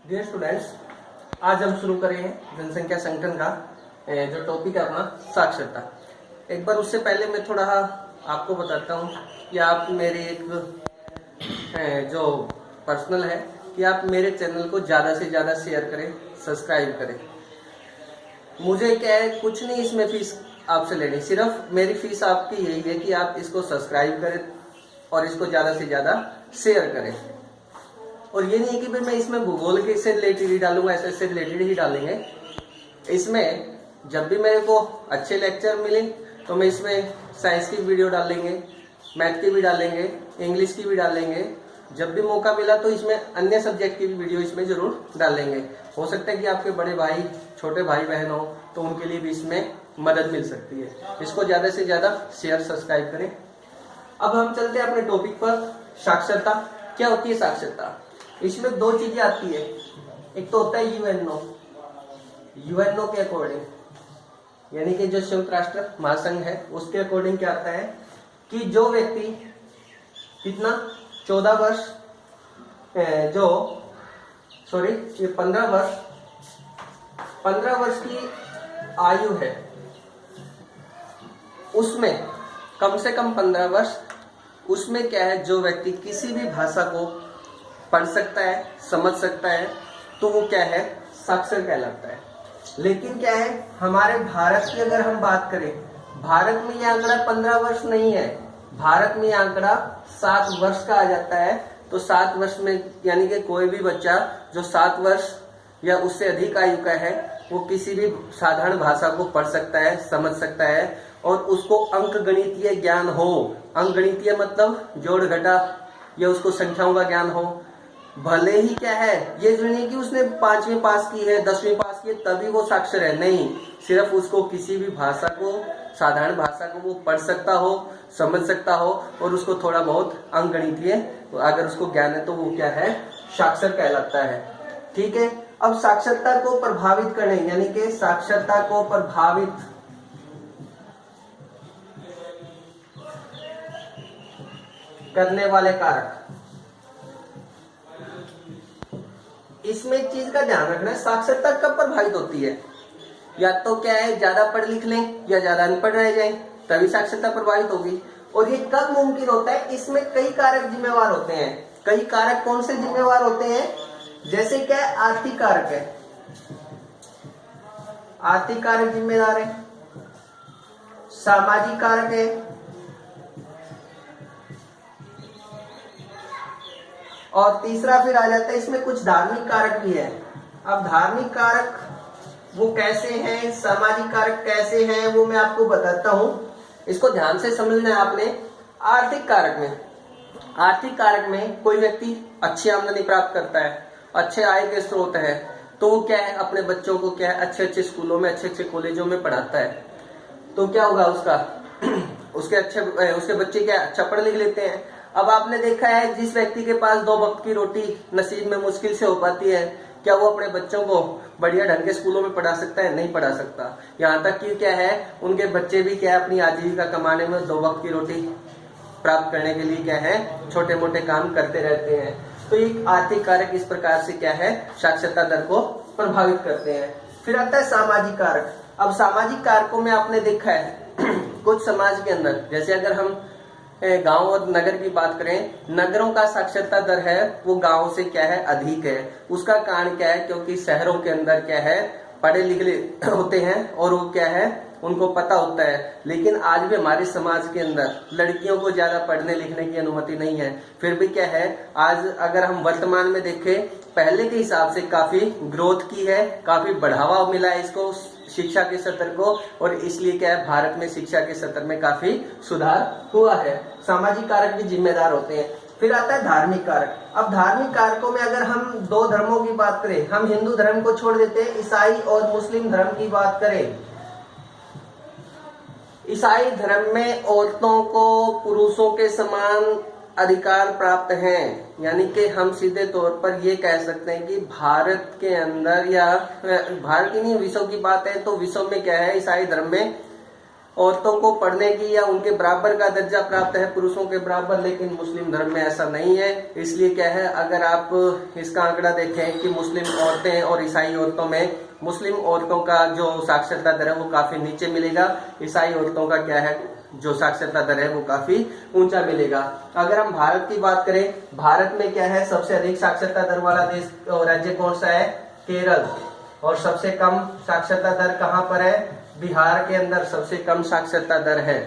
Dear students, आज हम शुरू करें हैं जनसंख्या संगठन का जो टॉपिक है अपना साक्षरता। एक बार उससे पहले मैं थोड़ा आपको बताता हूँ कि आप मेरे एक जो पर्सनल है कि आप मेरे चैनल को ज़्यादा से ज़्यादा शेयर करें, सब्सक्राइब करें। मुझे क्या है, कुछ नहीं इसमें फीस आपसे लेनी, सिर्फ मेरी फीस आपकी यही है कि आप इसको सब्सक्राइब करें और इसको ज़्यादा से ज़्यादा शेयर करें। और ये नहीं है कि भाई मैं इसमें भूगोल के से रिलेटेड ही डालूंगा, ऐसे से रिलेटेड ही डालेंगे। इसमें जब भी मेरे को अच्छे लेक्चर मिले तो मैं इसमें साइंस की वीडियो डालेंगे, मैथ की भी डालेंगे, इंग्लिश की भी डालेंगे। जब भी मौका मिला तो इसमें अन्य सब्जेक्ट की भी वीडियो इसमें जरूर डालेंगे। हो सकता है कि आपके बड़े भाई, छोटे भाई बहन हो तो उनके लिए भी इसमें मदद मिल सकती है। इसको ज्यादा से ज्यादा शेयर, सब्सक्राइब करें। अब हम चलते हैं अपने टॉपिक पर, साक्षरता। क्या होती है साक्षरता? इसमें दो चीजें आती है। एक तो होता है यूएनओ। यूएनओ के अकॉर्डिंग, यानी कि जो संयुक्त राष्ट्र महासंघ है, उसके अकॉर्डिंग क्या आता है कि जो व्यक्ति कितना 14 वर्ष ये 15 वर्ष की आयु है, उसमें कम से कम 15 वर्ष, उसमें क्या है, जो व्यक्ति किसी भी भाषा को पढ़ सकता है, समझ सकता है, तो वो क्या है, साक्षर कहलाता है। लेकिन क्या है, हमारे भारत की अगर हम बात करें, भारत में यह आंकड़ा 15 वर्ष नहीं है, भारत में यह आंकड़ा 7 वर्ष का आ जाता है। तो 7 वर्ष में यानी कि कोई भी बच्चा जो 7 वर्ष या उससे अधिक आयु का है, वो किसी भी साधारण भाषा को पढ़ सकता है, समझ सकता है, और उसको अंक गणितीय ज्ञान हो। अंक गणितीय मतलब जोड़ घटा या उसको संख्याओं का ज्ञान हो। भले ही क्या है, ये जो नहीं कि उसने 5वीं पास की है, 10वीं पास की है तभी वो साक्षर है, नहीं। सिर्फ उसको किसी भी भाषा को, साधारण भाषा को वो पढ़ सकता हो, समझ सकता हो, और उसको थोड़ा बहुत अंक गणितीय अगर उसको ज्ञान है तो वो क्या है, साक्षर कहलाता है। ठीक है। अब साक्षरता को प्रभावित करने, यानी कि साक्षरता को प्रभावित करने वाले कारक, इसमें एक चीज का ध्यान रखना है, साक्षरता कब प्रभावित होती है? या तो क्या है, ज्यादा पढ़ लिख लें या ज्यादा अनपढ़ रह जाएं, तभी साक्षरता प्रभावित होगी। और ये कब मुमकिन होता है? इसमें कई कारक जिम्मेवार होते हैं। कई कारक कौन से जिम्मेवार होते हैं? जैसे क्या है, आर्थिक कारक है, आर्थिक कारक जिम्मेदार है, सामाजिक कारक है, और तीसरा फिर आ जाता है इसमें कुछ धार्मिक कारक भी है। अब धार्मिक कारक वो कैसे हैं, सामाजिक कारक कैसे हैं, वो मैं आपको बताता हूं। इसको ध्यान से समझना है आपने। आर्थिक कारक में कोई व्यक्ति अच्छी आमदनी प्राप्त करता है, अच्छे आय के स्रोत है, तो वो क्या है, अपने बच्चों को क्या है, अच्छे अच्छे स्कूलों में, अच्छे अच्छे कॉलेजों में पढ़ाता है। तो क्या होगा उसका उसके बच्चे क्या अच्छा पढ़ लिख लेते हैं। अब आपने देखा है, जिस व्यक्ति के पास 2 वक्त की रोटी नसीब में मुश्किल से हो पाती है, क्या वो अपने बच्चों को बढ़िया ढंग के स्कूलों में पढ़ा सकता है? नहीं पढ़ा सकता। यहाँ तक कि क्या है, उनके बच्चे भी क्या है, अपनी आजीविका कमाने में 2 वक्त की रोटी प्राप्त करने के लिए क्या है, छोटे मोटे काम करते रहते हैं। तो ये आर्थिक कारक इस प्रकार से क्या है, साक्षरता दर को प्रभावित करते हैं। फिर आता है सामाजिक कारक। अब सामाजिक कारकों में आपने देखा है कुछ समाज के अंदर, जैसे अगर हम गांव और नगर की बात करें, नगरों का साक्षरता दर है वो गांव से क्या है, अधिक है। उसका कारण क्या है? क्योंकि शहरों के अंदर क्या है, पढ़े लिखे होते हैं और वो क्या है, उनको पता होता है। लेकिन आज भी हमारे समाज के अंदर लड़कियों को ज्यादा पढ़ने लिखने की अनुमति नहीं है। फिर भी क्या है, आज अगर हम वर्तमान में देखें, पहले के हिसाब से काफी ग्रोथ की है, काफी बढ़ावा मिला है इसको, शिक्षा के स्तर को, और इसलिए क्या है, भारत में शिक्षा के स्तर में काफी सुधार हुआ है। सामाजिक कारक भी जिम्मेदार होते हैं। फिर आता है धार्मिक कारक। अब धार्मिक कारकों में अगर हम 2 धर्मों की बात करें, हम हिंदू धर्म को छोड़ देते हैं, ईसाई और मुस्लिम धर्म की बात करें। ईसाई धर्म में औरतों को पुरुषों के समान अधिकार प्राप्त हैं, यानी कि हम सीधे तौर पर ये कह सकते हैं कि भारत के अंदर, या भारत की नहीं, विश्व की बात है तो विश्व में क्या है, ईसाई धर्म में औरतों को पढ़ने की या उनके बराबर का दर्जा प्राप्त है पुरुषों के बराबर, लेकिन मुस्लिम धर्म में ऐसा नहीं है। इसलिए क्या है, अगर आप इसका आंकड़ा देखें कि मुस्लिम औरतें और ईसाई औरतों में मुस्लिम औरतों का जो साक्षरता दर है वो काफी नीचे मिलेगा, ईसाई औरतों का क्या है जो साक्षरता दर है वो काफी ऊंचा मिलेगा। अगर हम भारत की बात करें, भारत में क्या है, सबसे अधिक साक्षरता दर वाला देश और राज्य कौन सा है, केरल। और सबसे कम साक्षरता दर कहाँ पर है, बिहार के अंदर सबसे कम साक्षरता दर है।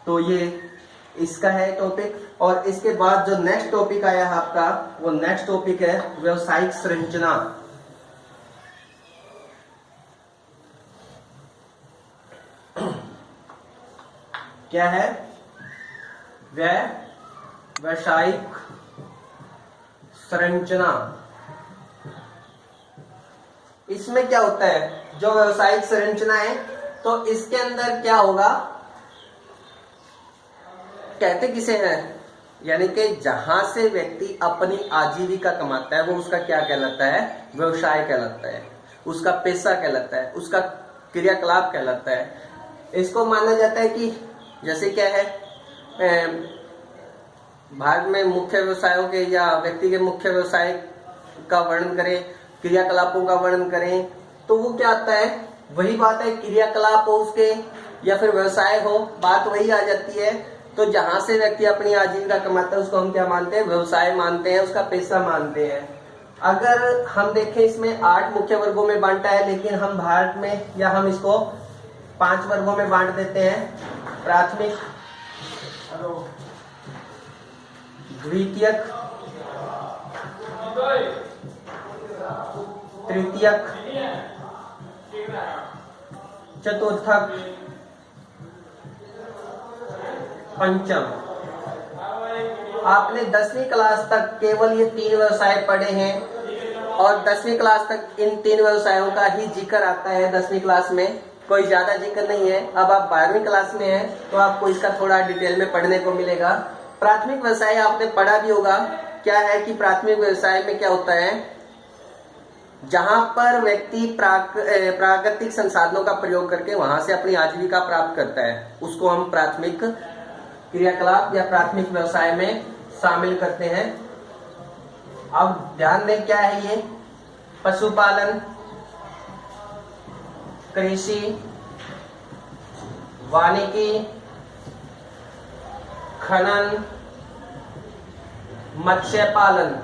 तो ये इसका है टॉपिक। और इसके बाद जो नेक्स्ट टॉपिक आया है आपका, वो नेक्स्ट टॉपिक है व्यवसायिक संरचना। क्या है, व्यवसायिक संरचना। इसमें क्या होता है, जो व्यवसायिक संरचना है तो इसके अंदर क्या होगा, कहते किसे हैं, यानी कि जहां से व्यक्ति अपनी आजीविका कमाता है वो उसका क्या कहलाता है, व्यवसाय कहलाता है, उसका पेशा कहलाता है, उसका क्रियाकलाप कहलाता है। इसको माना जाता है कि जैसे क्या है, भारत में मुख्य व्यवसायों के या व्यक्ति के मुख्य व्यवसाय का वर्णन करें, क्रियाकलापों का वर्णन करें, तो वो क्या आता है, वही बात है, क्रियाकलाप हो उसके या फिर व्यवसाय हो, बात वही आ जाती है। तो जहां से व्यक्ति अपनी आजीविका कमाता है उसको हम क्या मानते हैं, व्यवसाय मानते हैं, उसका पेशा मानते हैं। अगर हम देखें, इसमें 8 मुख्य वर्गों में बांटा है, लेकिन हम भारत में या हम इसको 5 वर्गों में बांट देते हैं। प्राथमिक, द्वितीयक, तृतीयक, चतुर्थक, पंचम। आपने 10वीं क्लास तक केवल ये 3 व्यवसाय पढ़े हैं और 10वीं क्लास तक इन 3 व्यवसायों का ही जिक्र आता है 10वीं क्लास में, कोई ज्यादा जिक्र नहीं है। अब आप 12वीं क्लास में हैं तो आपको इसका थोड़ा डिटेल में पढ़ने को मिलेगा। प्राथमिक व्यवसाय आपने पढ़ा भी होगा, क्या है कि प्राथमिक व्यवसाय में क्या होता है, जहां पर व्यक्ति प्राकृतिक संसाधनों का प्रयोग करके वहां से अपनी आजीविका प्राप्त करता है, उसको हम प्राथमिक क्रियाकलाप या प्राथमिक व्यवसाय में शामिल करते हैं। अब ध्यान दें, क्या है ये, पशुपालन, कृषि, वानिकी, खनन, मत्स्य पालन,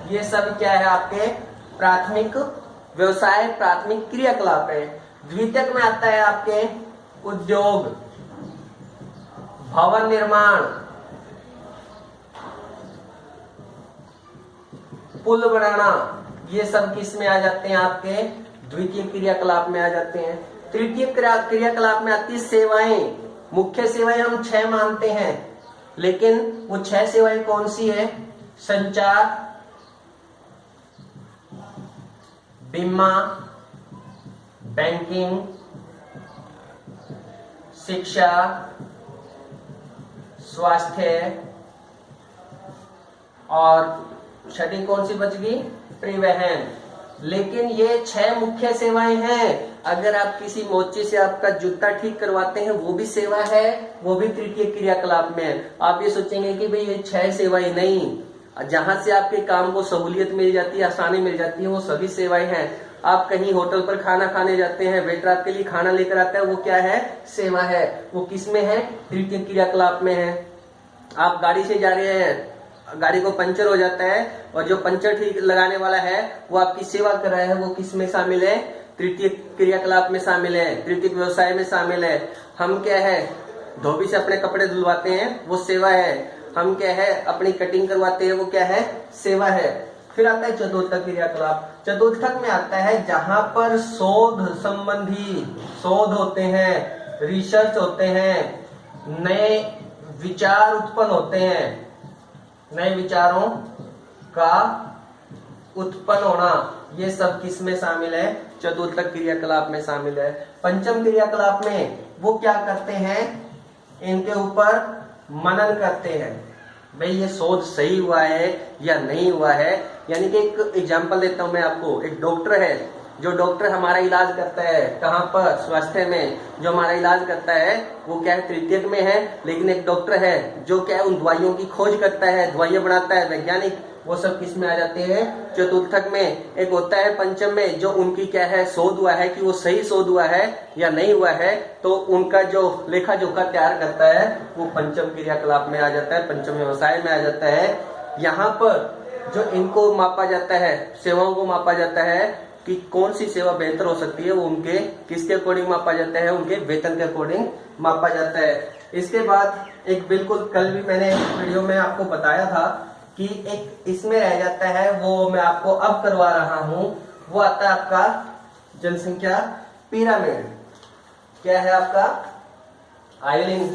ये सब क्या है आपके प्राथमिक व्यवसाय, प्राथमिक क्रियाकलाप है। द्वितीयक में आता है आपके उद्योग, भवन निर्माण, पुल बनाना, ये सब किस में आ जाते हैं, आपके द्वितीय क्रियाकलाप में आ जाते हैं। तृतीय क्रियाकलाप में आती है सेवाएं। मुख्य सेवाएं हम 6 मानते हैं, लेकिन वो 6 सेवाएं कौन सी है, संचार, बीमा, बैंकिंग, शिक्षा, स्वास्थ्य, और छठी कौन सी बच गई, परिवहन। लेकिन ये 6 मुख्य सेवाएं हैं। अगर आप किसी मोची से आपका जूता ठीक करवाते हैं वो भी सेवा है, वो भी तृतीय क्रियाकलाप में है। आप ये सोचेंगे कि भाई ये 6 सेवाएं नहीं, जहां से आपके काम को सहूलियत मिल जाती है, आसानी मिल जाती है, वो सभी सेवाएं हैं। आप कहीं होटल पर खाना खाने जाते हैं, वेटर आपके लिए खाना लेकर आता है, वो क्या है, सेवा है। वो किस में है, तृतीय क्रियाकलाप में है। आप गाड़ी से जा रहे हैं, गाड़ी को पंचर हो जाता है और जो पंचर ठीक लगाने वाला है वो आपकी सेवा कर रहा है, वो किस में शामिल है, तृतीय क्रियाकलाप में शामिल है, तृतीय व्यवसाय में शामिल है। हम क्या है, धोबी से अपने कपड़े धुलवाते हैं, वो सेवा है। हम क्या है, अपनी कटिंग करवाते हैं, वो क्या है, सेवा है। फिर आता है चतुर्थक क्रियाकलाप। चतुर्थक में आता है जहां पर शोध संबंधी शोध होते हैं, रिसर्च होते हैं, नए विचार उत्पन्न होते हैं, नए विचारों का उत्पन्न होना, ये सब किस में शामिल है, चतुर्थक क्रियाकलाप में शामिल है। पंचम क्रियाकलाप में वो क्या करते हैं, इनके ऊपर मनन करते हैं, भाई ये शोध सही हुआ है या नहीं हुआ है। यानी कि एक एग्जांपल देता हूं मैं आपको, एक डॉक्टर है, जो डॉक्टर हमारा इलाज करता है कहाँ पर, स्वास्थ्य में जो हमारा इलाज करता है वो क्या है, तृतीयक में है। लेकिन एक डॉक्टर है जो क्या है उन दवाइयों की खोज करता है, दवाइयां बनाता है, वैज्ञानिक, वो सब किस में आ जाते हैं, चतुर्थक में। एक होता है पंचम में, जो उनकी क्या है शोध हुआ है कि वो सही शोध हुआ है या नहीं हुआ है, तो उनका जो लेखा जोखा तैयार करता है वो पंचम क्रियाकलाप में आ जाता है, पंचम व्यवसाय में आ जाता है। यहाँ पर जो इनको मापा जाता है, सेवाओं को मापा जाता है कि कौन सी सेवा बेहतर हो सकती है, वो उनके किसके अकॉर्डिंग मापा जाता है, उनके वेतन के अकॉर्डिंग मापा जाता है। इसके बाद एक बिल्कुल कल भी मैंने वीडियो में आपको बताया था कि एक इसमें रह जाता है, वो मैं आपको अब करवा रहा हूं, वो आता है आपका जनसंख्या पिरामिड। क्या है आपका, आयुलिंग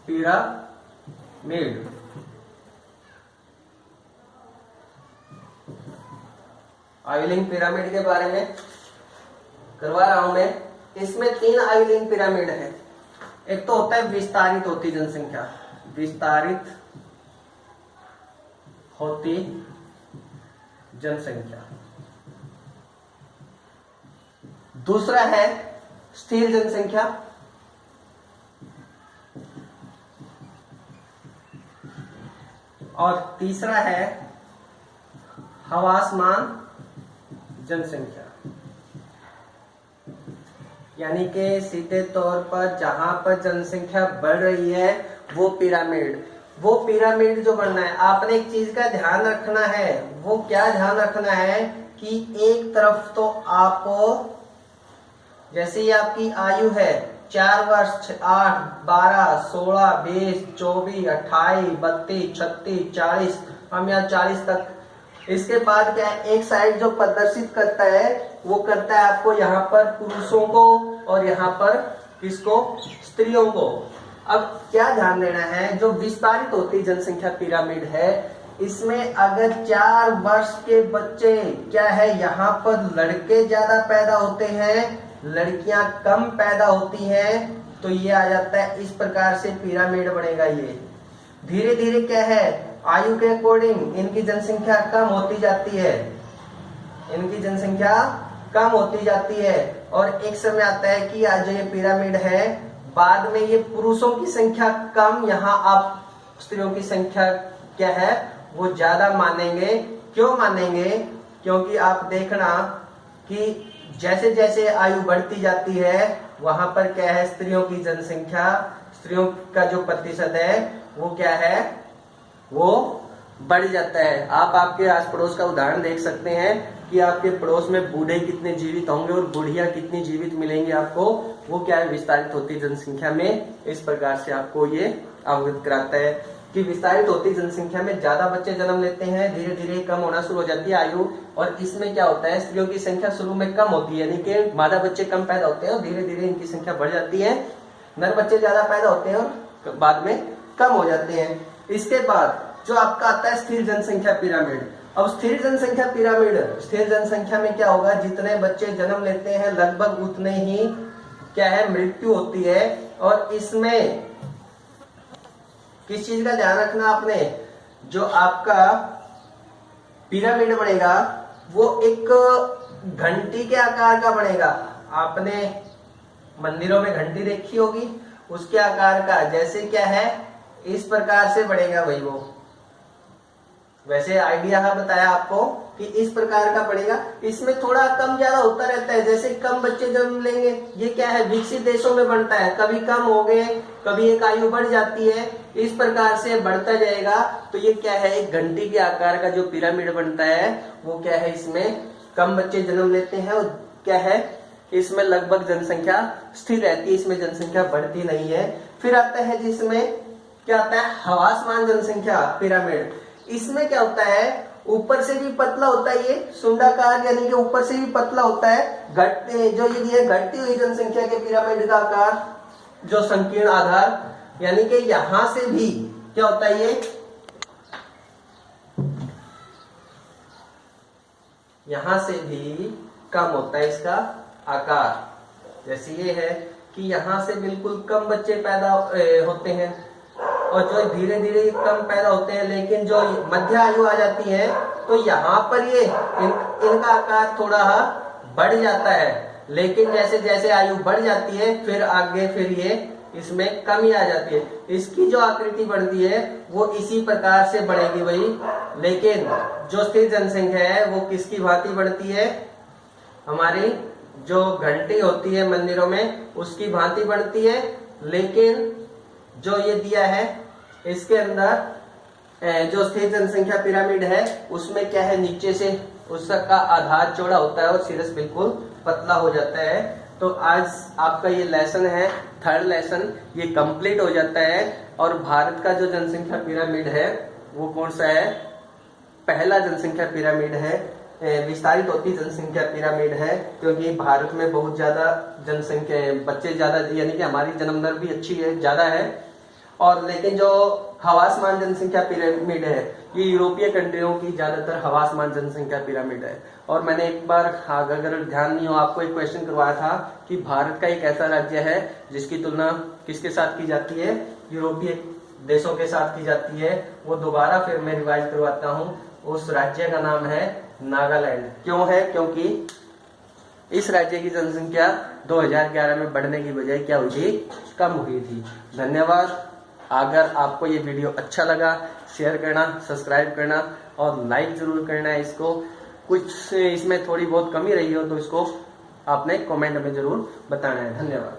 पिरामिड। आयुलिंग पिरामिड के बारे में करवा रहा हूं मैं। इसमें 3 आयुलिंग पिरामिड है। एक तो होता है विस्तारित होती जनसंख्या, विस्तारित होती जनसंख्या। दूसरा है स्थिर जनसंख्या, और तीसरा है हवासमान जनसंख्या। यानी कि सीधे तौर पर जहां पर जनसंख्या बढ़ रही है वो पिरामिड जो बनना है, आपने एक चीज का ध्यान रखना है। वो क्या ध्यान रखना है कि एक तरफ तो आपको, जैसे ये आपकी आयु है 4 वर्ष, 8, 12, 16, 20, 24, 28, 32, 36, 40, हम यहाँ 40 तक। इसके बाद क्या है, एक साइड जो प्रदर्शित करता है वो करता है आपको यहाँ पर पुरुषों को और यहाँ पर किसको, स्त्रियों को। अब क्या ध्यान देना है, जो विस्तारित होती जनसंख्या पिरामिड है, इसमें अगर 4 वर्ष के बच्चे क्या है, यहाँ पर लड़के ज्यादा पैदा होते हैं, लड़कियां कम पैदा होती हैं, तो ये आ जाता है इस प्रकार से पिरामिड बनेगा। ये धीरे धीरे क्या है, आयु के अकॉर्डिंग इनकी जनसंख्या कम होती जाती है, इनकी जनसंख्या कम होती जाती है। और एक समय आता है कि आज ये पिरामिड है, बाद में ये पुरुषों की संख्या कम, यहाँ आप स्त्रियों की संख्या क्या है वो ज्यादा मानेंगे। क्यों मानेंगे, क्योंकि आप देखना कि जैसे जैसे आयु बढ़ती जाती है वहां पर क्या है, स्त्रियों की जनसंख्या, स्त्रियों का जो प्रतिशत है वो क्या है, वो बढ़ जाता है। आप आपके आस पड़ोस का उदाहरण देख सकते हैं कि आपके पड़ोस में बूढ़े कितने जीवित होंगे और बुढ़िया कितनी जीवित मिलेंगी आपको, वो क्या है, विस्तारित होती जनसंख्या में। इस प्रकार से आपको ये अवगत कराता है कि विस्तारित होती जनसंख्या में ज्यादा बच्चे जन्म लेते हैं, धीरे धीरे कम होना शुरू हो जाती है आयु। और इसमें क्या होता है, स्त्रियों की संख्या शुरू में कम होती है, यानी कि मादा बच्चे कम पैदा होते हैं और धीरे धीरे इनकी संख्या बढ़ जाती है। नर बच्चे ज्यादा पैदा होते हैं और बाद में कम हो जाते हैं। इसके बाद जो आपका आता है स्थिर जनसंख्या पिरामिड। अब स्थिर जनसंख्या पिरामिड, स्थिर जनसंख्या में क्या होगा, जितने बच्चे जन्म लेते हैं लगभग उतने ही क्या है, मृत्यु होती है। और इसमें किस चीज का ध्यान रखना आपने, जो आपका पिरामिड बनेगा वो एक घंटी के आकार का बनेगा। आपने मंदिरों में घंटी देखी होगी, उसके आकार का, जैसे क्या है इस प्रकार से बढ़ेगा वही वो। वैसे आइडिया है बताया आपको कि इस प्रकार का बढ़ेगा। इसमें थोड़ा कम ज्यादा होता रहता है, जैसे कम बच्चे जन्म लेंगे, ये क्या है विकसित देशों में बनता है, कभी कम हो गए, कभी एक आयु बढ़ जाती है, इस प्रकार से बढ़ता जाएगा। तो ये क्या है, एक घंटी के आकार का जो पिरामिड बनता है वो क्या है, इसमें कम बच्चे जन्म लेते हैं और क्या है, इसमें लगभग जनसंख्या स्थिर रहती है, इसमें जनसंख्या बढ़ती नहीं है। फिर आता है जिसमें क्या आता है, हवासमान जनसंख्या पिरामिड। इसमें क्या होता है, ऊपर से भी पतला होता है, ये सुंडाकार, यानी कि ऊपर से भी पतला होता है। घटते जो ये घटती हुई जनसंख्या के पिरामिड का आकार, जो संकीर्ण आधार, यानी कि यहां से भी क्या होता है, ये यहां से भी कम होता है इसका आकार। जैसे ये है कि यहां से बिल्कुल कम बच्चे पैदा होते हैं, और जो धीरे धीरे कम पैदा होते हैं, लेकिन जो मध्य आयु आ जाती है तो यहाँ पर ये इनका आकार थोड़ा बढ़ जाता है, लेकिन जैसे जैसे आयु बढ़ जाती है फिर आगे फिर ये इसमें कमी आ जाती है। इसकी जो आकृति बढ़ती है वो इसी प्रकार से बढ़ेगी वही, लेकिन जो स्थिर जनसंख्या है वो किसकी भांति बढ़ती है, हमारी जो घंटी होती है मंदिरों में उसकी भांति बढ़ती है। लेकिन जो ये दिया है इसके अंदर जो स्थिर जनसंख्या पिरामिड है उसमें क्या है, नीचे से उसका आधार चौड़ा होता है और शीर्ष बिल्कुल पतला हो जाता है। तो आज आपका ये लेसन है, थर्ड लेसन, ये कंप्लीट हो जाता है। और भारत का जो जनसंख्या पिरामिड है वो कौन सा है, पहला जनसंख्या पिरामिड है, विस्तारित होती जनसंख्या पिरामिड है, क्योंकि भारत में बहुत ज्यादा जनसंख्या है, बच्चे ज्यादा, यानी कि हमारी जन्म दर भी अच्छी है, ज्यादा है। और लेकिन जो हवासमान जनसंख्या पिरामिड है ये यूरोपीय कंट्रियों की ज्यादातर हवासमान जनसंख्या पिरामिड है। और मैंने एक बार, अगर ध्यान नहीं हो, आपको एक क्वेश्चन करवाया था कि भारत का एक ऐसा राज्य है जिसकी तुलना किसके साथ की जाती है, यूरोपीय देशों के साथ की जाती है। वो दोबारा फिर मैं रिवाइज करवाता हूँ, उस राज्य का नाम है नागालैंड। क्यों है, क्योंकि इस राज्य की जनसंख्या 2011 में बढ़ने की बजाय क्या हुई थी, कम हुई थी। धन्यवाद। अगर आपको ये वीडियो अच्छा लगा शेयर करना, सब्सक्राइब करना और लाइक जरूर करना है। इसको कुछ इसमें थोड़ी बहुत कमी रही हो तो इसको आपने कमेंट में जरूर बताना है। धन्यवाद।